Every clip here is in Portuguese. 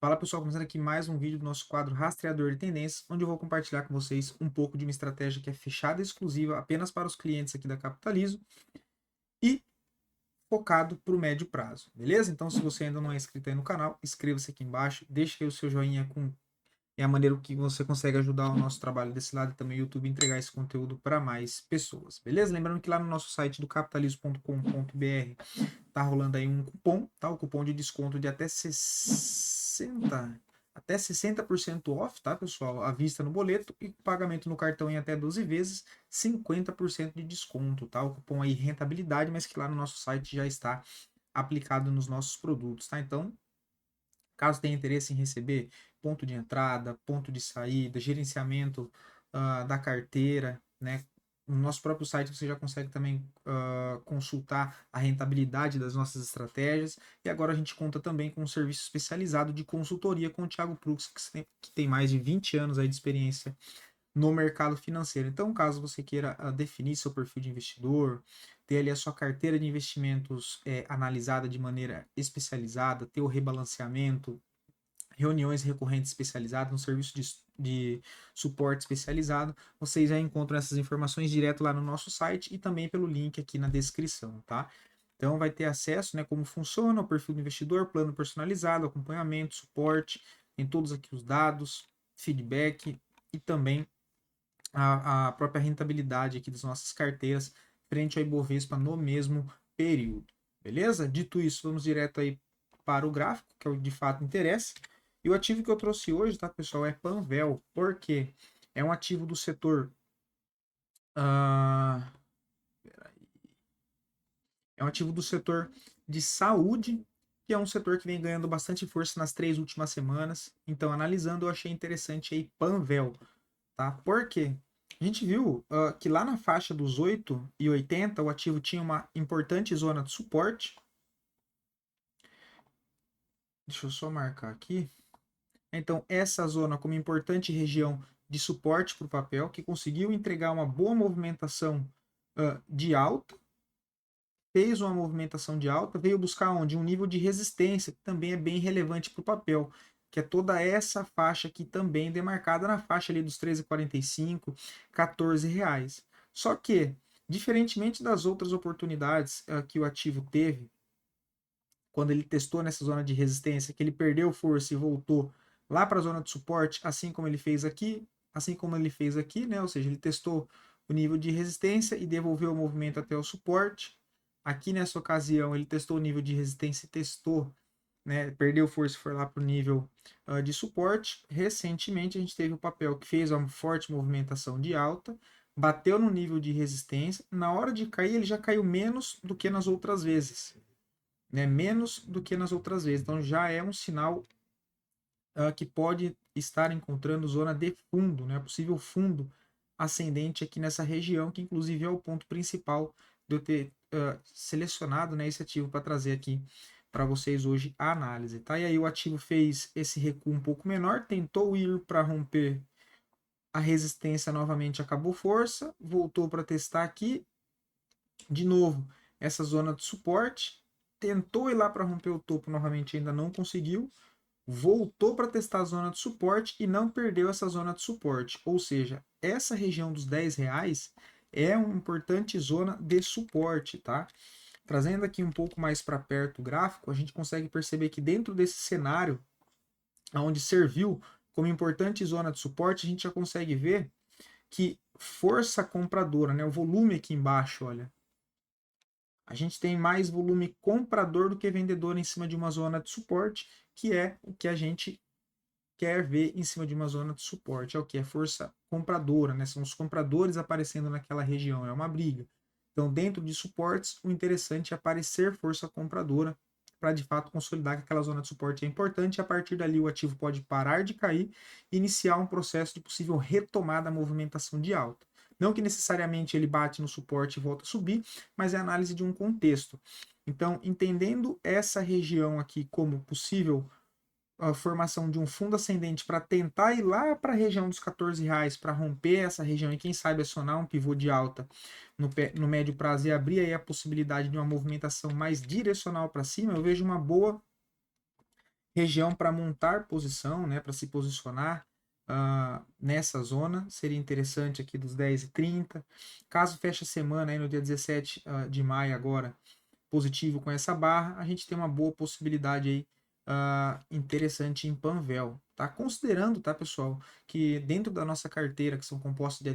Fala pessoal, começando aqui mais um vídeo do nosso quadro Rastreador de Tendências, onde eu vou compartilhar com vocês um pouco de uma estratégia que é fechada e exclusiva apenas para os clientes aqui da Capitalizo e focado para o médio prazo, beleza? Então, se você ainda não é inscrito aí no canal, inscreva-se aqui embaixo, deixe aí o seu joinha com é a maneira que você consegue ajudar o nosso trabalho desse lado e também o YouTube entregar esse conteúdo para mais pessoas, beleza? Lembrando que lá no nosso site do capitalismo.com.br tá rolando aí um cupom, tá? O cupom de desconto de até 60% off, tá, pessoal? À vista no boleto e pagamento no cartão em até 12 vezes, 50% de desconto, tá? O cupom aí rentabilidade, mas que lá no nosso site já está aplicado nos nossos produtos, tá? Então, caso tenha interesse em receber ponto de entrada, ponto de saída, gerenciamento da carteira, né? No nosso próprio site você já consegue também consultar a rentabilidade das nossas estratégias. E agora a gente conta também com um serviço especializado de consultoria com o Thiago Prux, que tem mais de 20 anos aí de experiência no mercado financeiro. Então, caso você queira definir seu perfil de investidor, ter ali a sua carteira de investimentos analisada de maneira especializada, ter o rebalanceamento, reuniões recorrentes especializadas, um serviço de suporte especializado, vocês já encontram essas informações direto lá no nosso site e também pelo link aqui na descrição, tá? Então vai ter acesso, né, como funciona o perfil do investidor, plano personalizado, acompanhamento, suporte, tem todos aqui os dados, feedback e também a própria rentabilidade aqui das nossas carteiras frente ao Ibovespa no mesmo período. Beleza? Dito isso, vamos direto aí para o gráfico, que é o que de fato interessa. E o ativo que eu trouxe hoje, tá, pessoal, é Panvel, porque é um ativo do setor. Uh, é um ativo do setor de saúde, que é um setor que vem ganhando bastante força nas 3 últimas semanas. Então, analisando, eu achei interessante aí Panvel, tá? Por quê? A gente viu que lá na faixa dos 8,80 o ativo tinha uma importante zona de suporte. Deixa eu só marcar aqui. Então, essa zona como importante região de suporte para o papel, que conseguiu entregar uma boa movimentação de alta, fez uma movimentação de alta, veio buscar onde? Um nível de resistência, que também é bem relevante para o papel, que é toda essa faixa aqui também demarcada na faixa ali dos 13,45, R$ 14. Só que, diferentemente das outras oportunidades que o ativo teve, quando ele testou nessa zona de resistência, que ele perdeu força e voltou lá para a zona de suporte, assim como ele fez aqui, né? Ou seja, ele testou o nível de resistência e devolveu o movimento até o suporte. Aqui nessa ocasião, ele testou o nível de resistência e testou, né? Perdeu força e foi lá para o nível de suporte. Recentemente, a gente teve o papel que fez uma forte movimentação de alta, bateu no nível de resistência. Na hora de cair, ele já caiu menos do que nas outras vezes, né? Menos do que nas outras vezes. Então já é um sinal que pode estar encontrando zona de fundo, né? Possível fundo ascendente aqui nessa região, que inclusive é o ponto principal de eu ter selecionado, né, esse ativo para trazer aqui para vocês hoje a análise, tá? E aí o ativo fez esse recuo um pouco menor, tentou ir para romper a resistência novamente, acabou força, voltou para testar aqui, de novo, essa zona de suporte, tentou ir lá para romper o topo novamente, ainda não conseguiu, voltou para testar a zona de suporte e não perdeu essa zona de suporte. Ou seja, essa região dos R$ 10 é uma importante zona de suporte, tá? Trazendo aqui um pouco mais para perto o gráfico, a gente consegue perceber que dentro desse cenário, onde serviu como importante zona de suporte, a gente já consegue ver que força compradora, né, o volume aqui embaixo, olha, a gente tem mais volume comprador do que vendedor em cima de uma zona de suporte, que é o que a gente quer ver em cima de uma zona de suporte. É o que? É força compradora, né? São os compradores aparecendo naquela região, é uma briga. Então, dentro de suportes, o interessante é aparecer força compradora para de fato consolidar que aquela zona de suporte é importante, e a partir dali o ativo pode parar de cair e iniciar um processo de possível retomada da movimentação de alta. Não que necessariamente ele bate no suporte e volta a subir, mas é análise de um contexto. Então, entendendo essa região aqui como possível a formação de um fundo ascendente para tentar ir lá para a região dos R$ 14 para romper essa região e quem sabe acionar um pivô de alta no médio prazo e abrir aí a possibilidade de uma movimentação mais direcional para cima, eu vejo uma boa região para montar posição, né, para se posicionar nessa zona, seria interessante aqui dos 10,30. Caso feche a semana aí no dia 17 de maio agora, positivo com essa barra, a gente tem uma boa possibilidade aí interessante em Panvel, tá? Considerando, tá, pessoal, que dentro da nossa carteira, que são compostos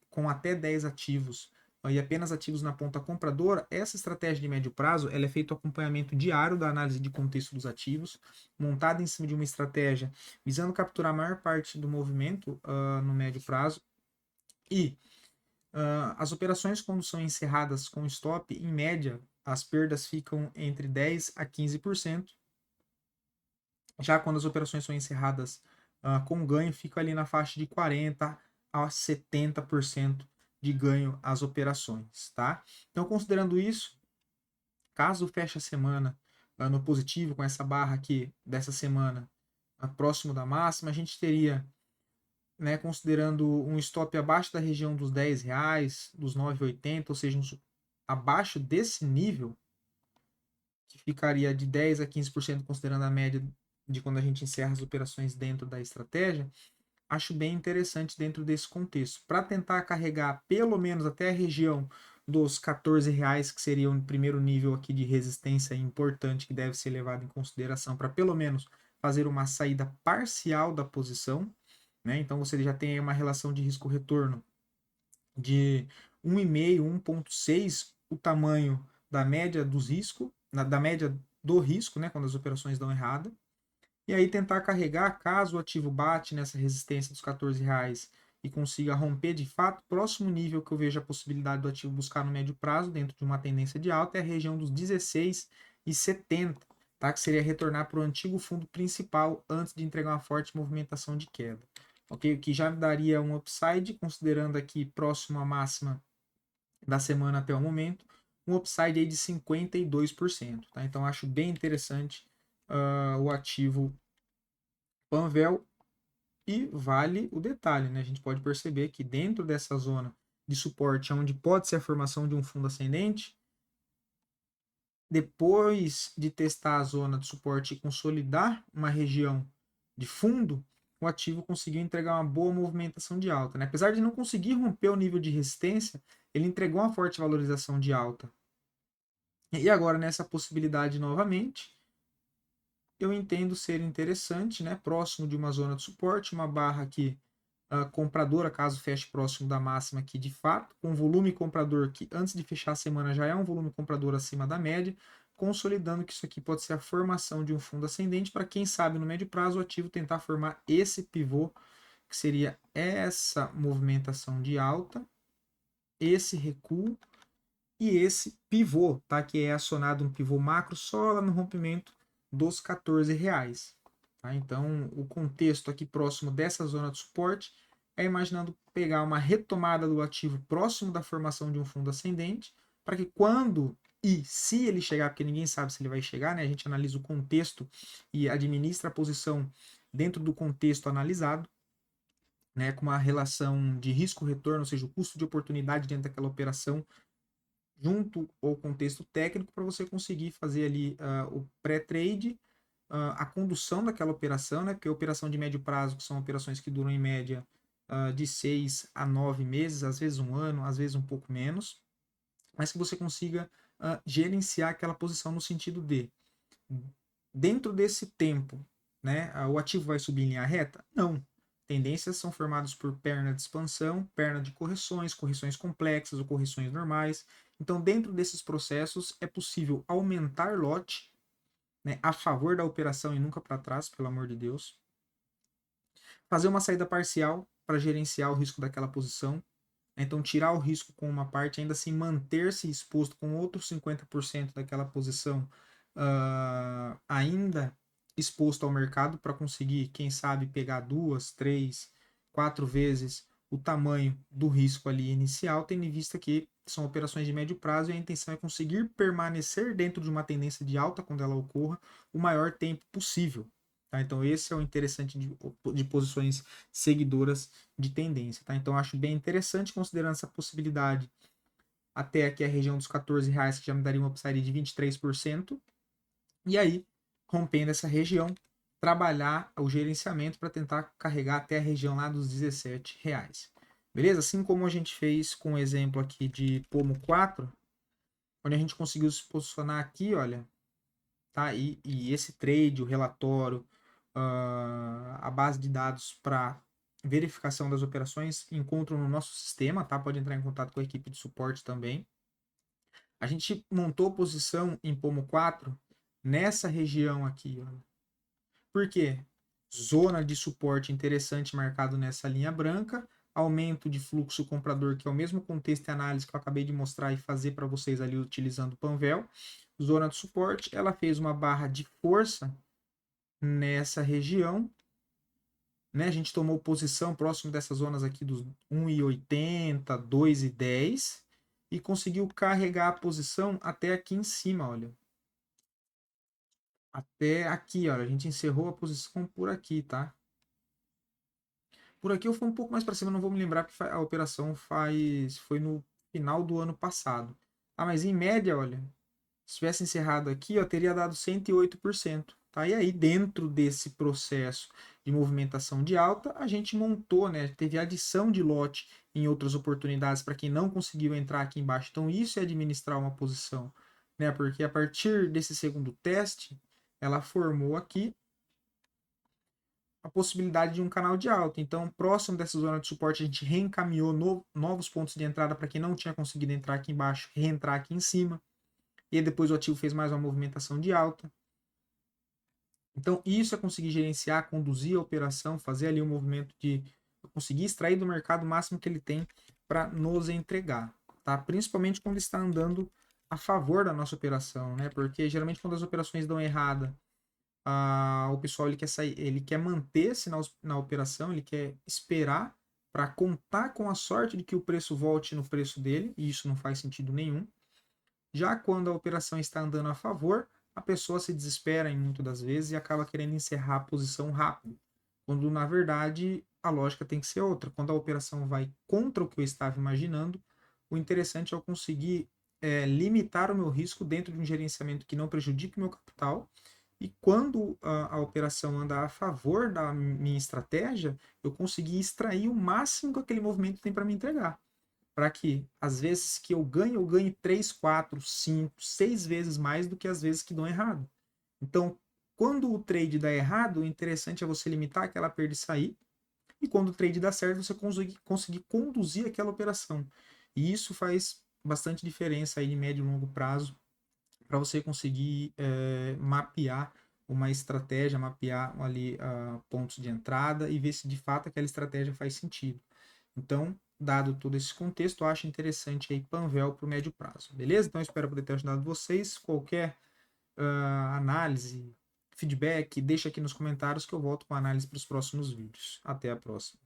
com até 10 ativos, e apenas ativos na ponta compradora, essa estratégia de médio prazo ela é feita o acompanhamento diário da análise de contexto dos ativos, montada em cima de uma estratégia visando capturar a maior parte do movimento no médio prazo. E as operações, quando são encerradas com stop, em média, as perdas ficam entre 10% a 15%. Já quando as operações são encerradas com ganho, fica ali na faixa de 40% a 70% de ganho as operações, tá? Então, considerando isso, caso feche a semana no positivo, com essa barra aqui dessa semana próximo da máxima, a gente teria, né, considerando um stop abaixo da região dos R$ 10, dos 9,80, ou seja, abaixo desse nível, que ficaria de 10 a 15%, considerando a média de quando a gente encerra as operações dentro da estratégia, acho bem interessante dentro desse contexto. Para tentar carregar pelo menos até a região dos R$ 14, que seria o primeiro nível aqui de resistência importante que deve ser levado em consideração para pelo menos fazer uma saída parcial da posição, né? Então você já tem aí uma relação de risco-retorno de 1,5, 1,6, o tamanho da média dos riscos, da média do risco, né, quando as operações dão errada. E aí tentar carregar, caso o ativo bate nessa resistência dos R$ 14 e consiga romper de fato, próximo nível que eu vejo a possibilidade do ativo buscar no médio prazo, dentro de uma tendência de alta, é a região dos 16,70, tá? Que seria retornar para o antigo fundo principal antes de entregar uma forte movimentação de queda. Ok? O que já me daria um upside, considerando aqui próximo à máxima da semana até o momento, um upside aí de 52%. Tá? Então acho bem interessante o ativo Panvel. E vale o detalhe, né? A gente pode perceber que dentro dessa zona de suporte, onde pode ser a formação de um fundo ascendente, depois de testar a zona de suporte e consolidar uma região de fundo, o ativo conseguiu entregar uma boa movimentação de alta, né? Apesar de não conseguir romper o nível de resistência, ele entregou uma forte valorização de alta. E agora, nessa possibilidade novamente, eu entendo ser interessante, né? Próximo de uma zona de suporte, uma barra aqui compradora, caso feche próximo da máxima aqui de fato, com volume comprador que antes de fechar a semana já é um volume comprador acima da média, consolidando que isso aqui pode ser a formação de um fundo ascendente para quem sabe no médio prazo o ativo tentar formar esse pivô, que seria essa movimentação de alta, esse recuo e esse pivô, tá? Que é acionado um pivô macro só lá no rompimento dos R$ 14. Tá? Então, o contexto aqui próximo dessa zona de suporte é imaginando pegar uma retomada do ativo próximo da formação de um fundo ascendente, para que quando e se ele chegar, porque ninguém sabe se ele vai chegar, né? A gente analisa o contexto e administra a posição dentro do contexto analisado, né? Com uma relação de risco-retorno, ou seja, o custo de oportunidade dentro daquela operação junto ao contexto técnico para você conseguir fazer ali o pré-trade, a condução daquela operação, né? Porque a operação de médio prazo, que são operações que duram em média de 6 a 9 meses, às vezes um ano, às vezes um pouco menos, mas que você consiga gerenciar aquela posição no sentido de, dentro desse tempo, né, o ativo vai subir em linha reta? Não. Tendências são formadas por perna de expansão, perna de correções, correções complexas ou correções normais. Então, dentro desses processos, é possível aumentar lote, né, a favor da operação e nunca para trás, pelo amor de Deus. Fazer uma saída parcial para gerenciar o risco daquela posição. Então, tirar o risco com uma parte, ainda assim manter-se exposto com outros 50% daquela posição ainda exposto ao mercado para conseguir, quem sabe, pegar 2, 3, 4 vezes o tamanho do risco ali inicial, tendo em vista que são operações de médio prazo e a intenção é conseguir permanecer dentro de uma tendência de alta quando ela ocorra o maior tempo possível. Tá? Então, esse é o interessante de posições seguidoras de tendência. Tá? Então, acho bem interessante, considerando essa possibilidade até aqui a região dos R$ 14, que já me daria uma upside de 23%. E aí, rompendo essa região, trabalhar o gerenciamento para tentar carregar até a região lá dos R$ 17. Beleza? Assim como a gente fez com o exemplo aqui de Pomo 4, onde a gente conseguiu se posicionar aqui, olha, tá? E esse trade, o relatório, a base de dados para verificação das operações encontram no nosso sistema, tá? Pode entrar em contato com a equipe de suporte também. A gente montou posição em Pomo 4 nessa região aqui, olha. Por quê? Zona de suporte interessante marcado nessa linha branca, aumento de fluxo comprador, que é o mesmo contexto e análise que eu acabei de mostrar e fazer para vocês ali utilizando o Panvel. Zona de suporte, ela fez uma barra de força nessa região, né? A gente tomou posição próximo dessas zonas aqui dos 1,80, 2,10 e conseguiu carregar a posição até aqui em cima, olha. Até aqui, olha, a gente encerrou a posição por aqui, tá? Por aqui eu fui um pouco mais para cima, não vou me lembrar porque a operação foi no final do ano passado. Ah, mas em média, olha, se tivesse encerrado aqui, ó, teria dado 108%. Tá? E aí, dentro desse processo de movimentação de alta, a gente montou, né? Teve adição de lote em outras oportunidades para quem não conseguiu entrar aqui embaixo. Então, isso é administrar uma posição, né? Porque a partir desse segundo teste, ela formou aqui a possibilidade de um canal de alta. Então, próximo dessa zona de suporte, a gente reencaminhou novos pontos de entrada para quem não tinha conseguido entrar aqui embaixo, reentrar aqui em cima. E depois o ativo fez mais uma movimentação de alta. Então, isso é conseguir gerenciar, conduzir a operação, fazer ali um movimento de conseguir extrair do mercado o máximo que ele tem para nos entregar, tá? Principalmente quando está andando a favor da nossa operação, né? Porque geralmente quando as operações dão errada, o pessoal ele quer sair, ele quer manter-se na operação, ele quer esperar para contar com a sorte de que o preço volte no preço dele, e isso não faz sentido nenhum. Já quando a operação está andando a favor, a pessoa se desespera em muitas das vezes e acaba querendo encerrar a posição rápido, quando na verdade a lógica tem que ser outra. Quando a operação vai contra o que eu estava imaginando, o interessante é eu conseguir limitar o meu risco dentro de um gerenciamento que não prejudique o meu capital. E quando a operação anda a favor da minha estratégia, eu consegui extrair o máximo que aquele movimento tem para me entregar. Para que às vezes que eu ganhe 3, 4, 5, 6 vezes mais do que as vezes que dão errado. Então, quando o trade dá errado, o interessante é você limitar aquela perda e sair. E quando o trade dá certo, você conseguir conduzir aquela operação. E isso faz bastante diferença aí em médio e longo prazo para você conseguir mapear uma estratégia, mapear ali pontos de entrada e ver se de fato aquela estratégia faz sentido. Então, dado todo esse contexto, eu acho interessante aí Panvel para o médio prazo, beleza? Então, eu espero poder ter ajudado vocês. Qualquer análise, feedback, deixa aqui nos comentários que eu volto com a análise para os próximos vídeos. Até a próxima.